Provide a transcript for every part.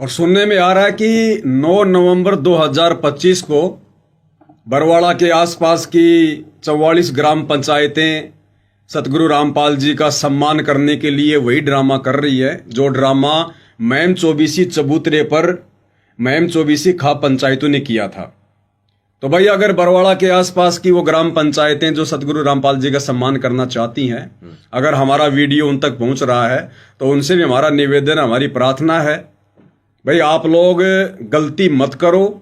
और सुनने में आ रहा है कि 9 नवंबर 2025 को बरवाड़ा के आसपास की 44 ग्राम पंचायतें सतगुरु रामपाल जी का सम्मान करने के लिए वही ड्रामा कर रही है जो ड्रामा मैम चौबीसी चबूतरे पर मैम चौबीसी खाप पंचायतों ने किया था। तो भाई अगर बरवाड़ा के आसपास की वो ग्राम पंचायतें जो सतगुरु रामपाल जी का सम्मान करना चाहती हैं, अगर हमारा वीडियो उन तक पहुंच रहा है तो उनसे भी हमारा निवेदन, हमारी प्रार्थना है, भाई आप लोग गलती मत करो।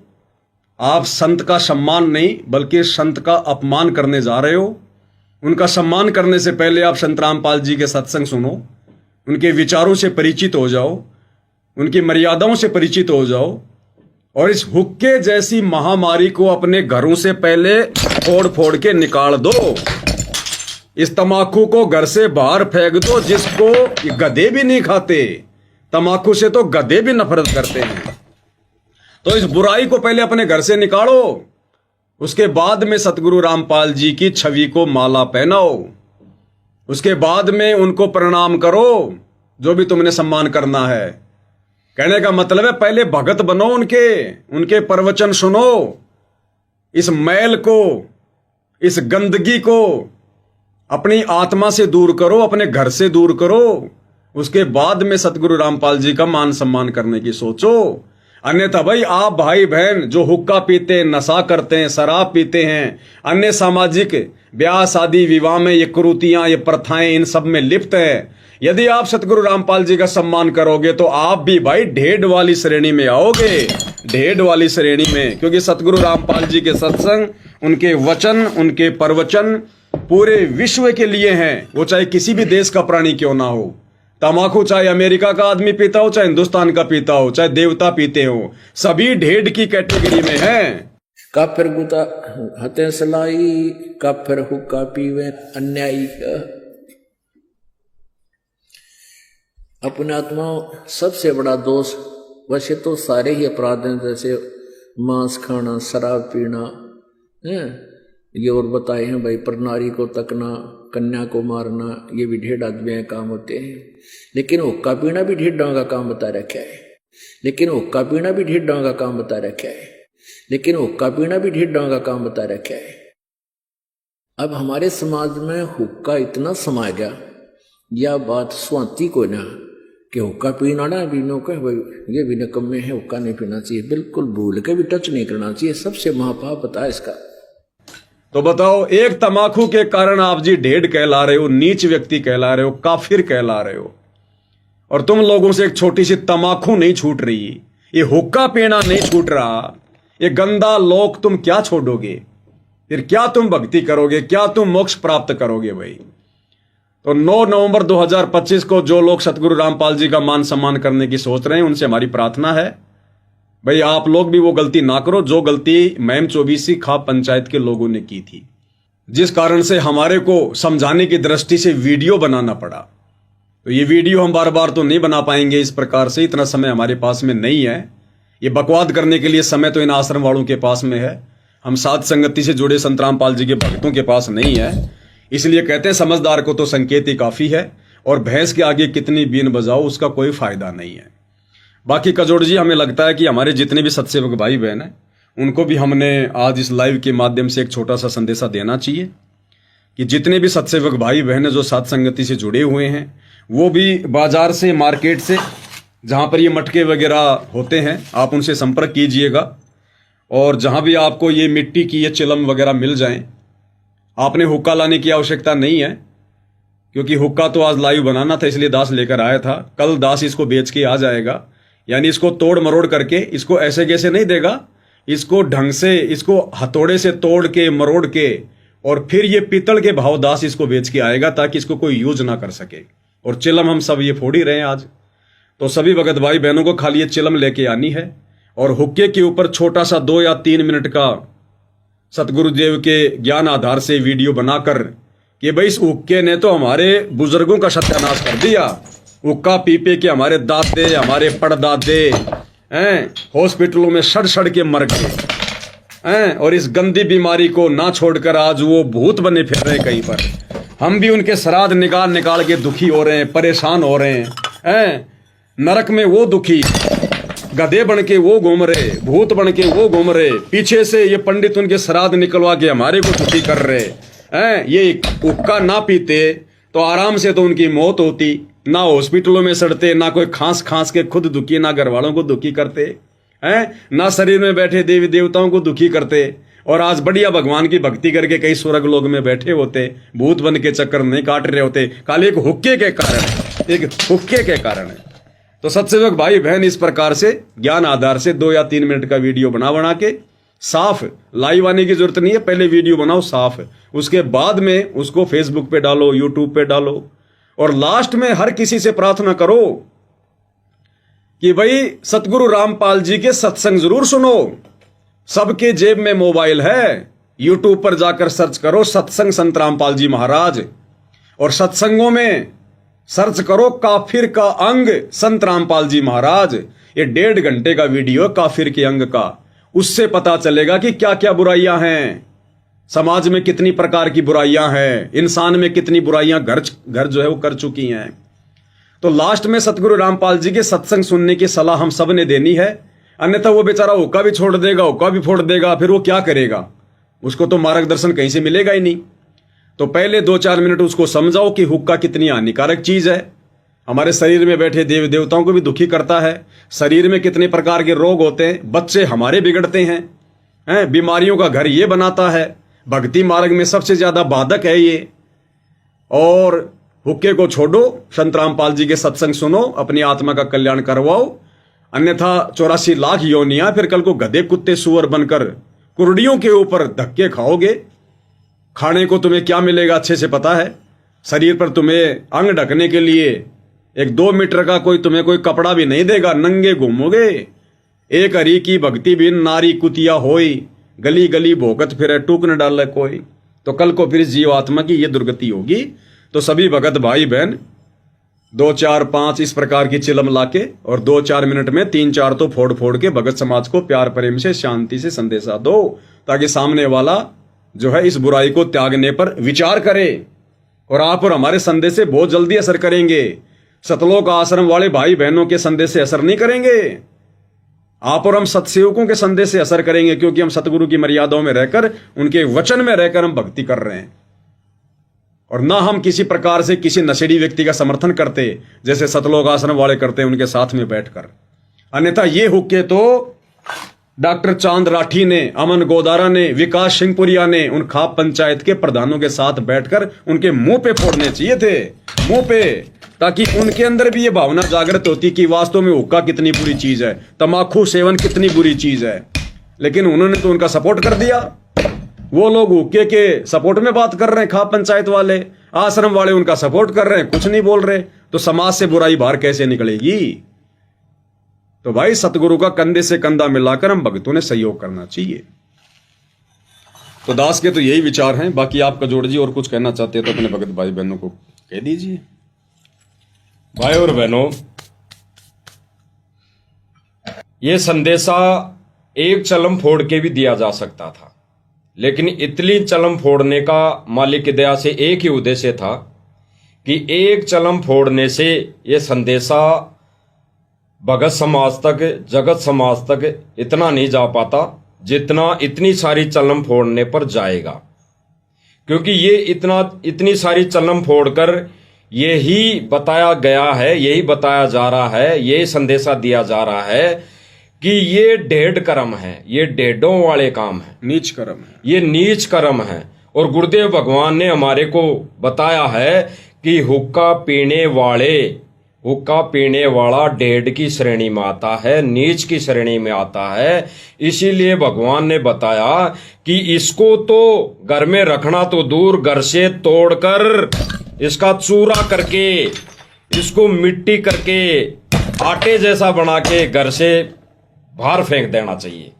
आप संत का सम्मान नहीं बल्कि संत का अपमान करने जा रहे हो। उनका सम्मान करने से पहले आप संत रामपाल जी के सत्संग सुनो, उनके विचारों से परिचित हो जाओ, उनकी मर्यादाओं से परिचित हो जाओ और इस हुक्के जैसी महामारी को अपने घरों से पहले फोड़ फोड़ के निकाल दो। इस तमाकू को घर से बाहर फेंक दो जिसको गधे भी नहीं खाते। तमाकू से तो गधे भी नफरत करते हैं। तो इस बुराई को पहले अपने घर से निकालो, उसके बाद में सतगुरु रामपाल जी की छवि को माला पहनाओ, उसके बाद में उनको प्रणाम करो जो भी तुमने सम्मान करना है। कहने का मतलब है पहले भगत बनो, उनके प्रवचन सुनो, इस मैल को, इस गंदगी को अपनी आत्मा से दूर करो, अपने घर से दूर करो, उसके बाद में सतगुरु रामपाल जी का मान सम्मान करने की सोचो। अन्यथा भाई आप भाई बहन जो हुक्का पीते हैं, नशा करते हैं, शराब पीते हैं, अन्य सामाजिक ब्याह शादी विवाह में ये कुरीतियां, ये प्रथाएं, इन सब में लिप्त हैं, यदि आप सतगुरु रामपाल जी का सम्मान करोगे तो आप भी भाई ढेड वाली श्रेणी में आओगे, ढेड वाली श्रेणी में। क्योंकि सतगुरु रामपाल जी के सत्संग, उनके वचन, उनके प्रवचन पूरे विश्व के लिए हैं, वो चाहे किसी भी देश का प्राणी क्यों ना हो। तमाकू चाहे अमेरिका का आदमी पीता हो, चाहे हिंदुस्तान का पीता हो, चाहे देवता पीते हो, सभी ढेड की कैटेगरी में हैं। काफिर गुता हते सलाई, काफिर हुक्का पीवे अन्यायी। अपने आत्मा सबसे बड़ा दोष, वैसे तो सारे ही अपराध हैं, जैसे मांस खाना, शराब पीना है, ये और बताए हैं भाई, पर नारी को तकना, कन्या को मारना, ये भी ढेर आदमी काम होते हैं। लेकिन हुक्का पीना भी ढेर डांगा काम बता रखा है, लेकिन हुक्का पीना भी ढेर डांगा काम बता रखा है, लेकिन हुक्का पीना भी ढेर डांगा काम बता रखा है। अब हमारे समाज में हुक्का इतना समा गया, यह बात स्वाति को ना कि हुक्का पीना ना पीनो का भाई ये भी निकम्मे है, हुक्का नहीं पीना चाहिए, बिल्कुल भूल के भी टच नहीं करना चाहिए, सबसे महापाप बता इसका। तो बताओ, एक तमाकू के कारण आप जी ढेड कहला रहे हो, नीच व्यक्ति कहला रहे हो, काफिर कहला रहे हो, और तुम लोगों से एक छोटी सी तमाकू नहीं छूट रही, ये हुक्का पीना नहीं छूट रहा, ये गंदा लोक तुम क्या छोड़ोगे? फिर क्या तुम भक्ति करोगे? क्या तुम मोक्ष प्राप्त करोगे भाई? तो 9 नवंबर 2025 को जो लोग सतगुरु रामपाल जी का मान सम्मान करने की सोच रहे हैं, उनसे हमारी प्रार्थना है भाई आप लोग भी वो गलती ना करो जो गलती मैम चौबीसी खाप पंचायत के लोगों ने की थी, जिस कारण से हमारे को समझाने की दृष्टि से वीडियो बनाना पड़ा। तो ये वीडियो हम बार बार तो नहीं बना पाएंगे इस प्रकार से, इतना समय हमारे पास में नहीं है। ये बकवाद करने के लिए समय तो इन आश्रम वालों के पास में है, हम साध संगति से जुड़े संत रामपाल जी के भक्तों के पास नहीं है। इसलिए कहते हैं समझदार को तो संकेत ही काफी है, और भैंस के आगे कितनी बीन बजाओ उसका कोई फायदा नहीं है। बाकी कजोड़ जी, हमें लगता है कि हमारे जितने भी सत्सेवक भाई बहन हैं उनको भी हमने आज इस लाइव के माध्यम से एक छोटा सा संदेशा देना चाहिए कि जितने भी सत्सेवक भाई बहन जो साध संगति से जुड़े हुए हैं वो भी बाजार से, मार्केट से, जहां पर ये मटके वगैरह होते हैं आप उनसे संपर्क कीजिएगा, और जहां भी आपको ये मिट्टी की ये चिलम वगैरह मिल जाएं, आपने हुक्का लाने की आवश्यकता नहीं है, क्योंकि हुक्का तो आज लाइव बनाना था इसलिए दास लेकर आया था, कल दास इसको बेच के आ जाएगा। यानी इसको तोड़ मरोड़ करके, इसको ऐसे कैसे नहीं देगा, इसको ढंग से, इसको हथौड़े से तोड़ के मरोड़ के, और फिर ये पीतल के भाव दास इसको बेच के आएगा ताकि इसको कोई यूज ना कर सके। और चिलम हम सब ये फोड़ ही रहे हैं आज। तो सभी भगत भाई बहनों को खाली ये चिलम लेके आनी है, और हुक्के के ऊपर छोटा सा 2 या 3 मिनट का सतगुरुदेव के ज्ञान आधार से वीडियो बनाकर कि भाई इस हुक्के ने तो हमारे बुजुर्गों का सत्यानाश कर दिया, हुक्का पी पी के हमारे दादे, हमारे पड़दादे हॉस्पिटलों में सड़ सड़ के मर गए, और इस गंदी बीमारी को ना छोड़कर आज वो भूत बने फिर रहे कहीं पर। हम भी उनके श्राद्ध निकाल निकाल के दुखी हो रहे हैं, परेशान हो रहे हैं। नरक में वो दुखी गधे बन के वो घूम रहे, भूत बन के वो घूम रहे, पीछे से ये पंडित उनके श्राद्ध निकलवा के हमारे को दुखी कर रहे हैं। ये हुक्का ना पीते तो आराम से तो उनकी मौत होती, ना हॉस्पिटलों में सड़ते, ना कोई खांस खांस के खुद दुखी, ना घर वालों को दुखी करते हैं, ना शरीर में बैठे देवी देवताओं को दुखी करते, और आज बढ़िया भगवान की भक्ति करके कई स्वर्ग लोग में बैठे होते, भूत बन के चक्कर नहीं काट रहे होते, खाली एक हुक्के के कारण, एक हुक्के के कारण है। तो सत्सेवक भाई बहन, इस प्रकार से ज्ञान आधार से 2 या 3 मिनट का वीडियो बना के साफ, लाइव आने की जरूरत नहीं है, पहले वीडियो बनाओ साफ, उसके बाद में उसको फेसबुक पे डालो, यूट्यूब पे डालो, और लास्ट में हर किसी से प्रार्थना करो कि भाई सतगुरु रामपाल जी के सत्संग जरूर सुनो। सबके जेब में मोबाइल है, यूट्यूब पर जाकर सर्च करो सत्संग संत रामपाल जी महाराज, और सत्संगों में सर्च करो काफिर का अंग संत रामपाल जी महाराज। ये 1.5 घंटे का वीडियो काफिर के अंग का, उससे पता चलेगा कि क्या क्या बुराइयां हैं समाज में, कितनी प्रकार की बुराइयां हैं, इंसान में कितनी बुराइयां घर जो है वो कर चुकी हैं। तो लास्ट में सतगुरु रामपाल जी के सत्संग सुनने की सलाह हम सब ने देनी है, अन्यथा वो बेचारा हुक्का भी छोड़ देगा, हुक्का भी फोड़ देगा, फिर वो क्या करेगा, उसको तो मार्गदर्शन कहीं से मिलेगा ही नहीं। तो पहले 2-4 मिनट उसको समझाओ कि हुक्का कितनी हानिकारक चीज है, हमारे शरीर में बैठे देव देवताओं को भी दुखी करता है, शरीर में कितने प्रकार के रोग होते हैं, बच्चे हमारे बिगड़ते हैं, बीमारियों का घर ये बनाता है, भक्ति मार्ग में सबसे ज्यादा बाधक है ये। और हुक्के को छोड़ो, संत रामपाल जी के सत्संग सुनो, अपनी आत्मा का कल्याण करवाओ, अन्यथा 84 लाख योनियां फिर कल को गधे कुत्ते सुअर बनकर कुर्डियों के ऊपर धक्के खाओगे। खाने को तुम्हें क्या मिलेगा अच्छे से पता है, शरीर पर तुम्हें अंग ढकने के लिए 1-2 मीटर का तुम्हें कोई कपड़ा भी नहीं देगा, नंगे घूमोगे। एक हरि की भक्ति बिन नारी कुतिया होई, गली गली भोगत फिरे टूक न डाले कोई। तो कल को फिर जीव आत्मा की ये दुर्गति होगी। तो सभी भगत भाई बहन 2, 4, 5 इस प्रकार की चिलम लाके और 2-4 मिनट में 3-4 तो फोड़ फोड़ के भगत समाज को प्यार प्रेम से शांति से संदेशा दो, ताकि सामने वाला जो है इस बुराई को त्यागने पर विचार करे, और आप और हमारे संदेश से बहुत जल्दी असर करेंगे। सतलोक आश्रम वाले भाई बहनों के संदेश से असर नहीं करेंगे, आप और हम सत्सेवकों के संदेश से असर करेंगे, क्योंकि हम सतगुरु की मर्यादाओं में रहकर, उनके वचन में रहकर हम भक्ति कर रहे हैं, और ना हम किसी प्रकार से किसी नशेड़ी व्यक्ति का समर्थन करते जैसे सतलोक आश्रम वाले करते हैं उनके साथ में बैठकर। अन्यथा ये हुक्के तो डॉक्टर चांद राठी ने, अमन गोदारा ने, विकास सिंहपुरिया ने उन खाप पंचायत के प्रधानों के साथ बैठकर उनके मुंह पे फोड़ने चाहिए थे, मुंह पे, ताकि उनके अंदर भी ये भावना जागृत होती कि वास्तव में हुक्का कितनी बुरी चीज है, तमाकू सेवन कितनी बुरी चीज है। लेकिन उन्होंने तो उनका सपोर्ट कर दिया। वो लोग हुक्के के सपोर्ट में बात कर रहे हैं, खाप पंचायत वाले, आश्रम वाले उनका सपोर्ट कर रहे हैं, कुछ नहीं बोल रहे। तो समाज से बुराई बाहर कैसे निकलेगी? तो भाई सतगुरु का कंधे से कंधा मिलाकर हम भक्तों ने सहयोग करना चाहिए। तो दास के तो यही विचार हैं। बाकी आप कजोड़ जी और कुछ कहना चाहते हैं तो अपने भगत भाई बहनों को कह दीजिए। भाई और बहनों, ये संदेशा एक चलम फोड़ के भी दिया जा सकता था, लेकिन इतनी चलम फोड़ने का मालिक की दया से एक ही उद्देश्य था कि एक चलम फोड़ने से ये संदेशा भगत समाज तक, जगत समाज तक इतना नहीं जा पाता जितना इतनी सारी चलम फोड़ने पर जाएगा। क्योंकि ये इतनी सारी चलम फोड़कर यही बताया गया है, यही बताया जा रहा है, यही संदेशा दिया जा रहा है कि ये ढेड कर्म है, ये ढेडों वाले काम है, नीच कर्म है, ये नीच कर्म है। और गुरुदेव भगवान ने हमारे को बताया है कि हुक्का पीने वाला ढेड की श्रेणी में आता है, नीच की श्रेणी में आता है। इसीलिए भगवान ने बताया कि इसको तो घर में रखना तो दूर, घर से तोड़कर इसका चूरा करके, इसको मिट्टी करके, आटे जैसा बना के घर से बाहर फेंक देना चाहिए।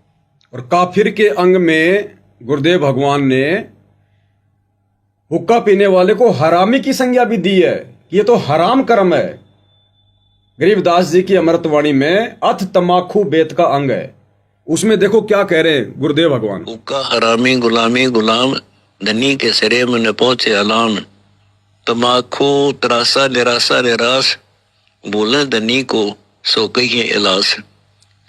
और काफिर के अंग में गुरुदेव भगवान ने हुक्का पीने वाले को हरामी की संज्ञा भी दी है कि ये तो हराम कर्म है। गरीबदास जी की अमृतवाणी में अथ तमाखू बेत का अंग है, उसमें देखो क्या कह रहे हैं गुरुदेव भगवान। हुक्का हरामी गुलामी गुलाम, धनी के सिरे में न पहुंचे अलाम। तमाखू तरासा निरासा निराश, बोले धनी को सो कहिए इलास।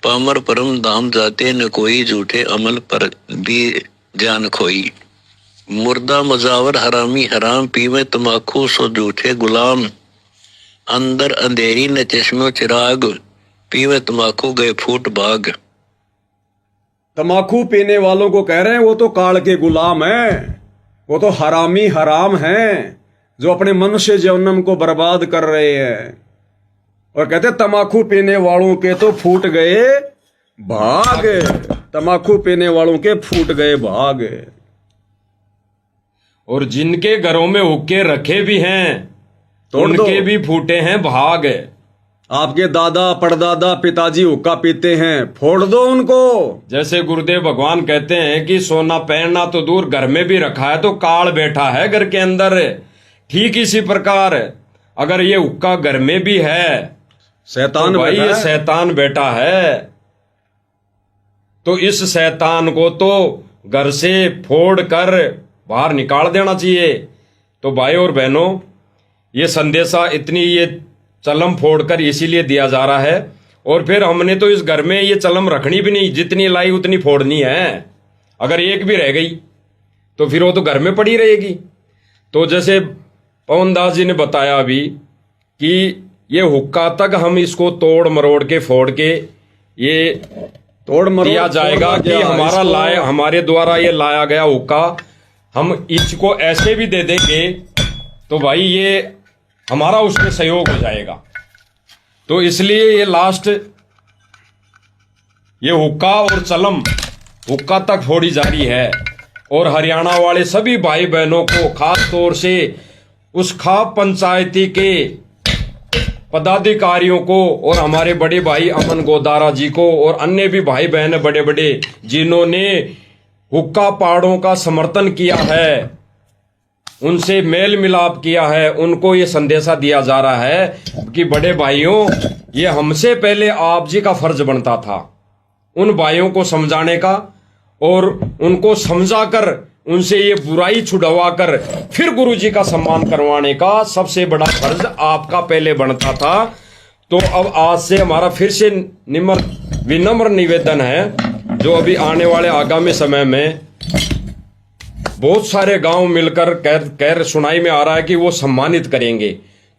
पामर परम धाम जाते न कोई, झूठे अमल पर भी जान खोई। मुर्दा मजावर हरामी हराम, पीवे तमाकू सो झूठे गुलाम। अंदर अंधेरी न चश्मो चिराग, पीवे तमाकू गए फूट बाग। तमाकू पीने वालों को कह रहे हैं वो तो काल के गुलाम हैं, वो तो हरामी हराम हैं जो अपने मनुष्य जीवनम को बर्बाद कर रहे हैं। और कहते तमाकू पीने वालों के तो फूट गए भाग, तमाकू पीने वालों के फूट गए भाग। और जिनके घरों में हुक्के रखे भी हैं तोड़ दो। उनके भी फूटे हैं भाग। आपके दादा परदादा पिताजी हुक्का पीते हैं, फोड़ दो उनको। जैसे गुरुदेव भगवान कहते हैं कि सोना पहनना तो दूर, घर में भी रखा है तो काल बैठा है घर के अंदर। ठीक इसी प्रकार अगर ये हुक्का घर में भी है, शैतान तो भाई बैठा ये है। शैतान बैठा है, तो इस शैतान को तो घर से फोड़ कर बाहर निकाल देना चाहिए। तो भाई और बहनों, ये संदेशा इतनी ये चलम फोड़कर इसीलिए दिया जा रहा है। और फिर हमने तो इस घर में ये चलम रखनी भी नहीं, जितनी लाई उतनी फोड़नी है। अगर एक भी रह गई तो फिर वो तो घर में पड़ी रहेगी। तो जैसे पवन दास जी ने बताया अभी कि ये हुक्का तक हम इसको तोड़ मरोड़ के फोड़ के ये तोड़ मरोड़ दिया जाएगा तोड़ा कि गया हमारा इसको। हमारे द्वारा ये लाया गया हुक्का हम इसको ऐसे भी दे देंगे तो भाई ये हमारा उसमें सहयोग हो जाएगा। तो इसलिए ये लास्ट ये हुक्का और चलम हुक्का तक फोड़ी जा रही है। और हरियाणा वाले सभी भाई बहनों को, खास तौर से उस खाप पंचायती के पदाधिकारियों को और हमारे बड़े भाई अमन गोदारा जी को और अन्य भी भाई बहन बड़े बड़े जिन्होंने हुक्का पाड़ों का समर्थन किया है, उनसे मेल मिलाप किया है, उनको ये संदेशा दिया जा रहा है कि बड़े भाइयों, ये हमसे पहले आप जी का फर्ज बनता था उन भाइयों को समझाने का और उनको समझाकर उनसे ये बुराई छुड़वा कर फिर गुरु जी का सम्मान करवाने का सबसे बड़ा फर्ज आपका पहले बनता था। तो अब आज से हमारा फिर से विनम्र निवेदन है, जो अभी आने वाले आगामी समय में बहुत सारे गांव मिलकर कह सुनाई में आ रहा है कि वो सम्मानित करेंगे,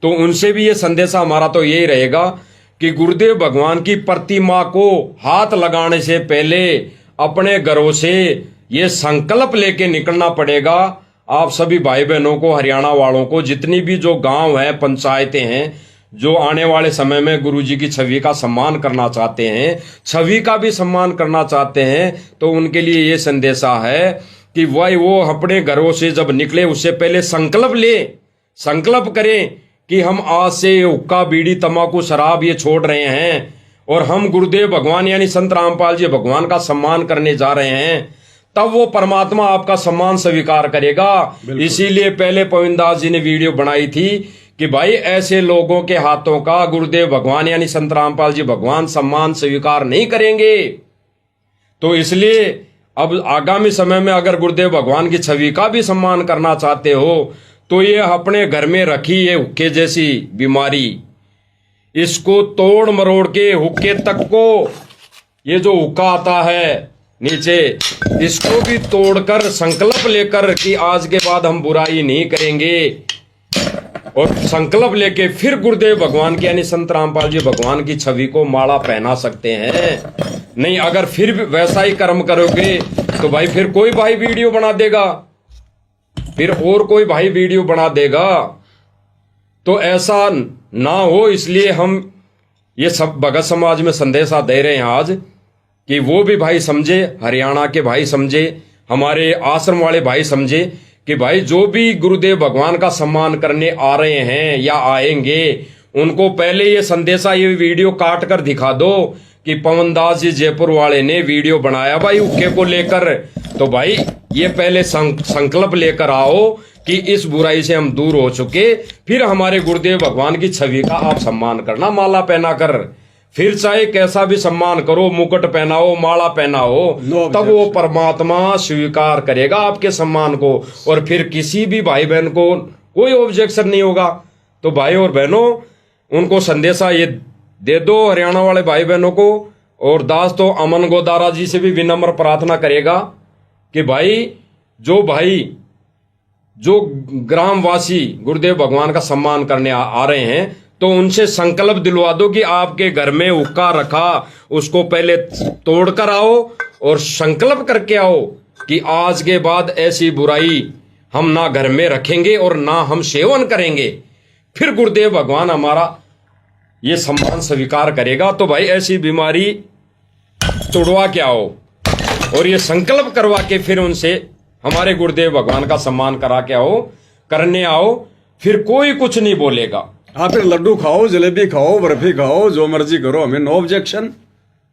तो उनसे भी ये संदेशा हमारा तो यही रहेगा कि गुरुदेव भगवान की प्रतिमा को हाथ लगाने से पहले अपने घरों से ये संकल्प लेके निकलना पड़ेगा। आप सभी भाई बहनों को, हरियाणा वालों को, जितनी भी जो गांव है, पंचायतें हैं, जो आने वाले समय में गुरु जी की छवि का सम्मान करना चाहते हैं, छवि का भी सम्मान करना चाहते हैं, तो उनके लिए ये संदेशा है कि भाई वो अपने घरों से जब निकले उससे पहले संकल्प करें कि हम आज से हुक्का बीड़ी तंबाकू शराब ये छोड़ रहे हैं और हम गुरुदेव भगवान यानी संत रामपाल जी भगवान का सम्मान करने जा रहे हैं। तब वो परमात्मा आपका सम्मान स्वीकार करेगा। इसीलिए पहले पवन दास जी ने वीडियो बनाई थी कि भाई ऐसे लोगों के हाथों का गुरुदेव भगवान यानी संत रामपाल जी भगवान सम्मान स्वीकार नहीं करेंगे। तो इसलिए अब आगामी समय में अगर गुरुदेव भगवान की छवि का भी सम्मान करना चाहते हो तो ये अपने घर में रखी ये हुक्के जैसी बीमारी, इसको तोड़ मरोड़ के हुक्के तक को, ये जो हुक्का आता है नीचे, इसको भी तोड़कर संकल्प लेकर कि आज के बाद हम बुराई नहीं करेंगे और संकल्प लेके फिर गुरुदेव भगवान की यानी संत रामपाल जी भगवान की छवि को माला पहना सकते हैं। नहीं अगर फिर भी वैसा ही कर्म करोगे तो भाई फिर कोई भाई वीडियो बना देगा, फिर और कोई भाई वीडियो बना देगा। तो ऐसा ना हो, इसलिए हम ये सब भगत समाज में संदेशा दे रहे हैं आज कि वो भी भाई समझे, हरियाणा के भाई समझे, हमारे आश्रम वाले भाई समझे कि भाई जो भी गुरुदेव भगवान का सम्मान करने आ रहे हैं या आएंगे, उनको पहले ये संदेशा, ये वीडियो काट कर दिखा दो कि पवन दास जी जयपुर वाले ने वीडियो बनाया भाई हुक्के को लेकर। तो भाई ये पहले संकल्प लेकर आओ कि इस बुराई से हम दूर हो चुके, फिर हमारे गुरुदेव भगवान की छवि का आप सम्मान करना माला पहना कर। फिर चाहे कैसा भी सम्मान करो, मुकुट पहनाओ, माला पहनाओ, तब वो परमात्मा स्वीकार करेगा आपके सम्मान को और फिर किसी भी भाई बहन को कोई ऑब्जेक्शन नहीं होगा। तो भाई और बहनों, उनको संदेशा ये दे दो हरियाणा वाले भाई बहनों को और दास तो अमन गोदारा जी से भी विनम्र प्रार्थना करेगा कि भाई जो ग्रामवासी गुरुदेव भगवान का सम्मान करने आ रहे हैं, तो उनसे संकल्प दिलवा दो कि आपके घर में हुक्का रखा उसको पहले तोड़कर आओ और संकल्प करके आओ कि आज के बाद ऐसी बुराई हम ना घर में रखेंगे और ना हम सेवन करेंगे। फिर गुरुदेव भगवान हमारा ये सम्मान स्वीकार करेगा। तो भाई ऐसी बीमारी तोड़वा के आओ और ये संकल्प करवा के फिर उनसे हमारे गुरुदेव भगवान का सम्मान करा के करने आओ, फिर कोई कुछ नहीं बोलेगा। हाँ, फिर लड्डू खाओ, जलेबी खाओ, बर्फी खाओ, जो मर्जी करो, हमें नो ऑब्जेक्शन।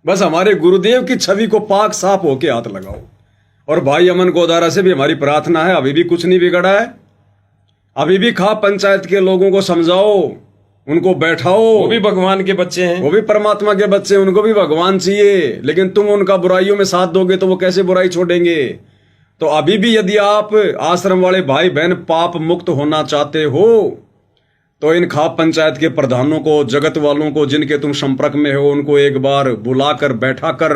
बस हमारे गुरुदेव की छवि को पाक साफ होके हाथ लगाओ। और भाई अमन गोदारा से भी हमारी प्रार्थना है, अभी भी कुछ नहीं बिगड़ा है, अभी भी खाप पंचायत के लोगों को समझाओ, उनको बैठाओ। वो भी भगवान के बच्चे हैं, वो भी परमात्मा के बच्चे, उनको भी भगवान चाहिए। लेकिन तुम उनका बुराइयों में साथ दोगे तो वो कैसे बुराई छोड़ेंगे। तो अभी भी यदि आप आश्रम वाले भाई बहन पाप मुक्त होना चाहते हो तो इन खाप पंचायत के प्रधानों को, जगत वालों को, जिनके तुम संपर्क में हो, उनको एक बार बुलाकर बैठा कर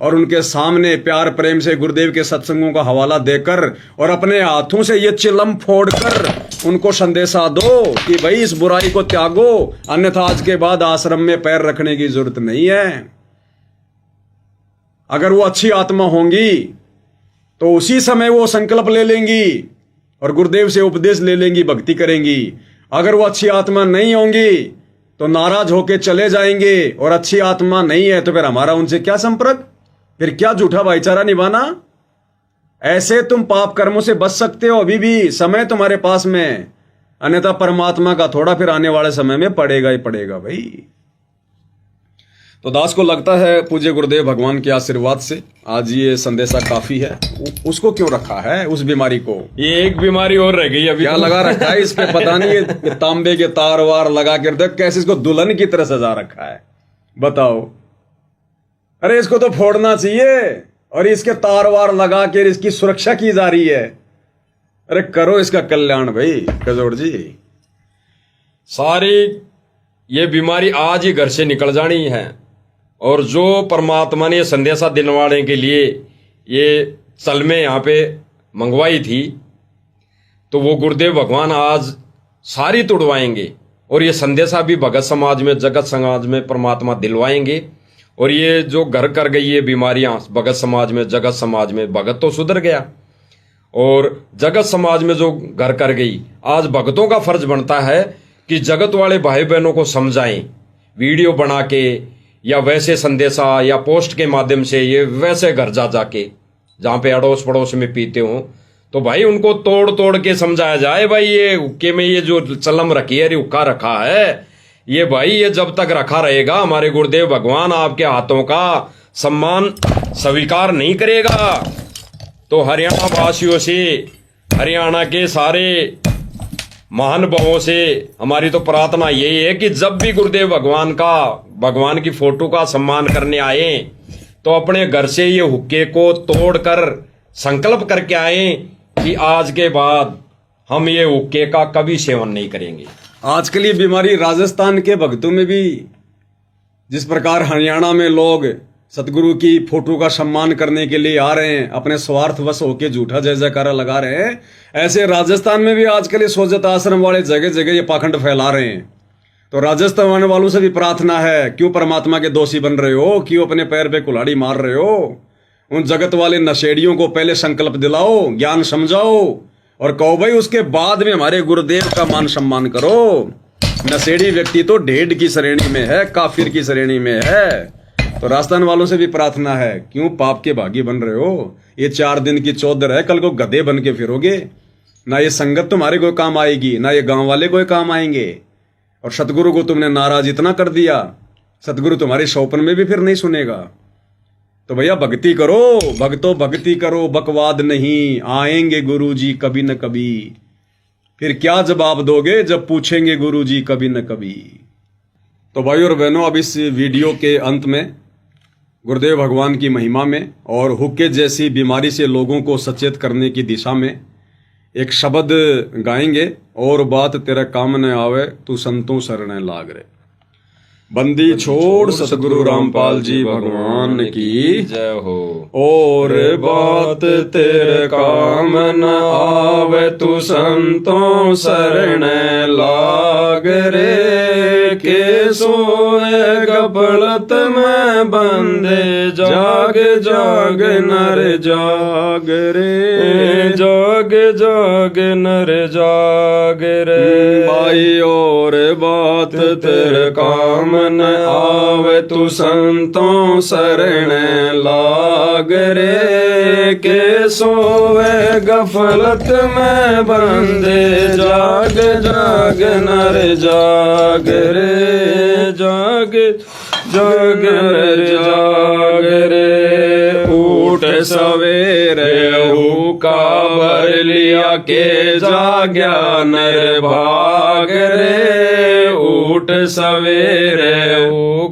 और उनके सामने प्यार प्रेम से गुरुदेव के सत्संगों का हवाला देकर और अपने हाथों से ये चिलम फोड़कर उनको संदेशा दो कि भाई इस बुराई को त्यागो, अन्यथा आज के बाद आश्रम में पैर रखने की जरूरत नहीं है। अगर वो अच्छी आत्मा होंगी तो उसी समय वो संकल्प ले लेंगी और गुरुदेव से उपदेश ले लेंगी, भक्ति करेंगी। अगर वो अच्छी आत्मा नहीं होंगी तो नाराज होके चले जाएंगे, और अच्छी आत्मा नहीं है तो फिर हमारा उनसे क्या संपर्क, फिर क्या झूठा भाईचारा निभाना। ऐसे तुम पाप कर्मों से बच सकते हो, अभी भी समय तुम्हारे पास में, अन्यथा परमात्मा का थोड़ा फिर आने वाले समय में पड़ेगा ही पड़ेगा भाई। तो दास को लगता है पूज्य गुरुदेव भगवान के आशीर्वाद से आज ये संदेशा काफी है। उसको क्यों रखा है उस बीमारी को? ये एक बीमारी और रह गई अभी। क्या लगा रखा है इस पे पता नहीं, ये तांबे के तार वार लगा कर देख कैसे इसको दुल्हन की तरह सजा रखा है, बताओ। अरे इसको तो फोड़ना चाहिए और इसके तार वार लगा कर इसकी सुरक्षा की जा रही है। अरे करो इसका कल्याण भाई कजोड़ जी। सारी ये बीमारी आज ही घर से निकल जानी है, और जो परमात्मा ने संदेशा दिलवाने के लिए ये चलमें यहाँ पे मंगवाई थी, तो वो गुरुदेव भगवान आज सारी तोड़वाएंगे और ये संदेशा भी भगत समाज में, जगत समाज में परमात्मा दिलवाएंगे। और ये जो घर कर गई ये बीमारियां भगत समाज में, जगत समाज में, भगत तो सुधर गया और जगत समाज में जो घर कर गई, आज भगतों का फर्ज बनता है कि जगत वाले भाई बहनों को समझाएं, वीडियो बना के या वैसे संदेशा या पोस्ट के माध्यम से, ये वैसे घर जा जाके जहां पे अड़ोस पड़ोस में पीते हो, तो भाई उनको तोड़ तोड़ के समझाया जाए। भाई ये हुक्के में ये जो चलम रखी है, हुक्का रखा है, ये भाई ये जब तक रखा रहेगा हमारे गुरुदेव भगवान आपके हाथों का सम्मान स्वीकार नहीं करेगा। तो हरियाणा वासियों से, हरियाणा के सारे महानुभावों से हमारी तो प्रार्थना यही है कि जब भी गुरुदेव भगवान की फोटो का सम्मान करने आए तो अपने घर से ये हुक्के को तोड़कर संकल्प करके आए कि आज के बाद हम ये हुक्के का कभी सेवन नहीं करेंगे। आजकल ये बीमारी राजस्थान के भक्तों में भी, जिस प्रकार हरियाणा में लोग सतगुरु की फोटो का सम्मान करने के लिए आ रहे हैं, अपने स्वार्थवश होकर झूठा जय जयकारा लगा रहे हैं, ऐसे राजस्थान में भी आजकल ये सोजत आश्रम वाले जगह जगह ये पाखंड फैला रहे हैं। तो राजस्थान वालों से भी प्रार्थना है, क्यों परमात्मा के दोषी बन रहे हो, क्यों अपने पैर पे कुल्हाड़ी मार रहे हो? उन जगत वाले नशेड़ियों को पहले संकल्प दिलाओ, ज्ञान समझाओ और कहो भाई उसके बाद में हमारे गुरुदेव का मान सम्मान करो। नशेड़ी व्यक्ति तो ढेड की श्रेणी में है, काफिर की श्रेणी में है। तो राजस्थान वालों से भी प्रार्थना है, क्यों पाप के भागी बन रहे हो? ये 4 दिन की चौधर है, कल को गधे बन के फिरोगे। ना ये संगत तुम्हारे कोई काम आएगी, ना ये गांव वाले कोई काम आएंगे। और सतगुरु को तुमने नाराज इतना कर दिया, सतगुरु तुम्हारे शौपन में भी फिर नहीं सुनेगा। तो भैया भक्ति करो, भक्तो भक्ति करो, बकवाद नहीं। आएंगे गुरुजी कभी न कभी, फिर क्या जवाब दोगे जब पूछेंगे गुरुजी कभी न कभी। तो भाई और बहनों, अब इस वीडियो के अंत में गुरुदेव भगवान की महिमा में और हुक्के जैसी बीमारी से लोगों को सचेत करने की दिशा में एक शब्द गाएंगे। और बात तेरा काम न आवे, तू संतों शरण लाग रे। बंदी छोड़ सतगुरु रामपाल जी भगवान की जय हो। और बात तेरे काम न आवे तू संतों शरण लाग रे के सोए गफलत में बंदे जाग जाग नर जाग रे जाग जाग नर जाग रे भाई और बात तेरे काम न आवे तू संतों शरण लाग रे के सोवे गफलत में बंदे जाग जाग नर जाग रे जाग जाग नर जाग रे उठ सवेरे हुका भर लिया के जाग्या नर भाग रे उठ सवेरे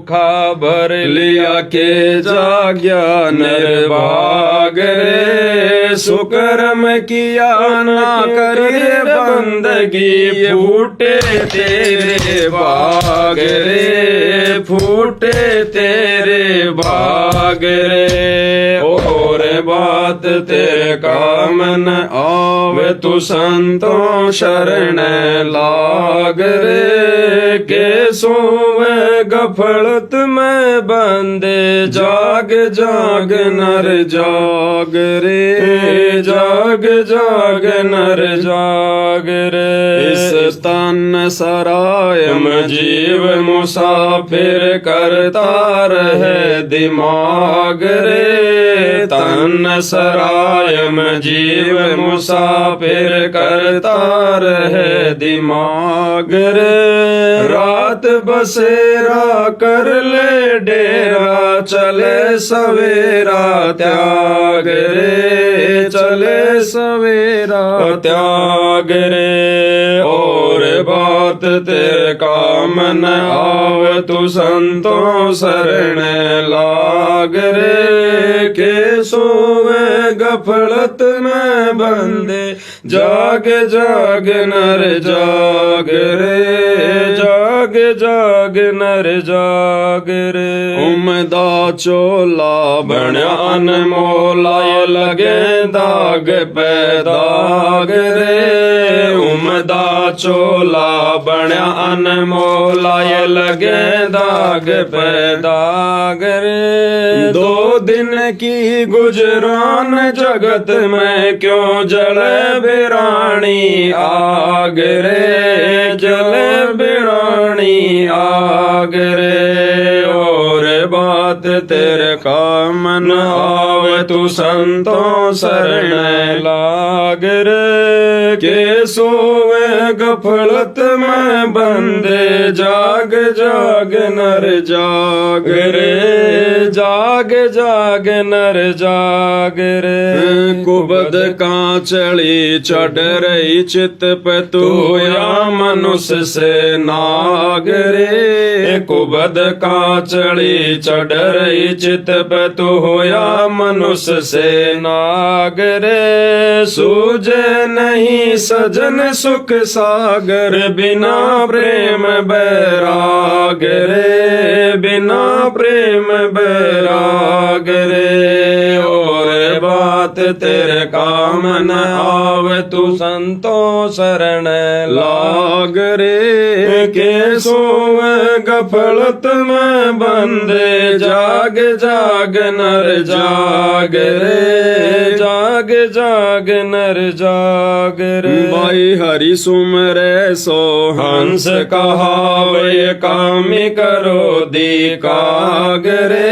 खबर लिया के जाग्या नर भाग रे सुकर्म किया ना करे बंदगी फूटे तेरे भाग रे फूटे तेरे भाग रे और बात तेरे काम न आवे तू संतों शरण लाग रे के सोवे गफलत में बंदे जाग जाग नर जाग रे जाग जाग नर जाग रे इस तन सरायम जीव मुसाफिर करता रहे दिमाग रे तन सरायम जीव मुसाफिर करता रहे दिमाग रे रात बसेरा कर ले डेरा चले सवेरा त्याग रे चले सवेरा त्याग रे और बात तेरे काम न आवे तू संतों शरण लाग रे के सोवे गफलत में बंदे जाग जाग नर जाग रे जाग जाग नर जाग रे उमदा चोला बण्या अनमोला ये लगे दाग पे दाग रे उमदा चोला बण्या अनमोला ये लगे दाग पे दाग रे दो दिन की गुजरान जगत में क्यों जले बिरानी आग रे जले बिरानी आग रे और बात तेरे काम न आवे तू संतों शरण लाग रे के सोवे गफलत में बंदे जाग जाग नर जाग रे जाग जाग नर जाग रे कुबद का चढ़ी चढ़ रही चित पे तू या मनुष्य से नाग रे कुबद का चढ़ी चढ़ रही चित पे तू या मनुष्य से नाग रे सूझे नहीं सजन सुख सागर बिना प्रेम बैराग रे बिना प्रेम बैराग रे और बात तेरे काम न आवे तू संतों शरण लाग रे के सोवे गफलत में बंदे जाग जाग नर जाग रे जाग जाग नर जाग रे भाई हरि सुमरे सो हंस कहावे कामी करो दी काग रे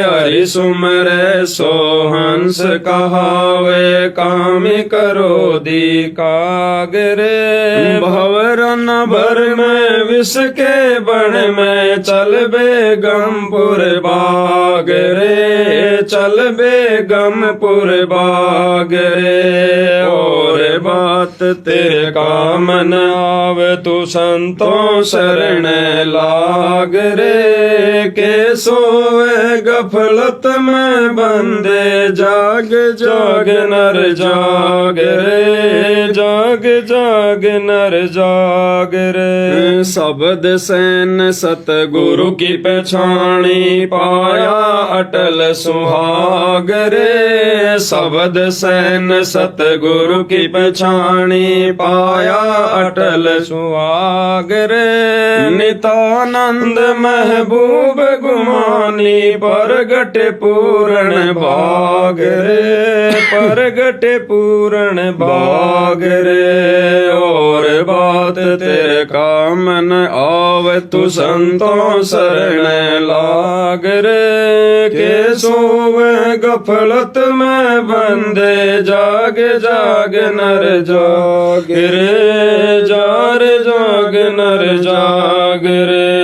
हरि सुमरे सो हंस कहावे कामी करो दी काग रे भवरन भर में विष के बण में चल बेगमपुर बाग रे चल बेगमपुर बाग रे और बात बात तेरे का मन आवे तू संतों शरण लाग रे के सोए गफलत में बंदे जाग जाग नर जाग रे जाग जाग नर जाग रे शब्द सैन सतगुरु की पहचानी पाया अटल सुहाग रे शब्द सैन सतगुरु की पहचानी पाया अटल सुहाग रे नितानंद महबूब गुमानी परगट पूर्ण भाग रे परगट पूर्ण भाग रे और बात तेरे का मन आवे तू संतों शरण लाग रे के सोवे गफलत में बंदे जाग जाग नर जाग रे जार जाग नर जाग रे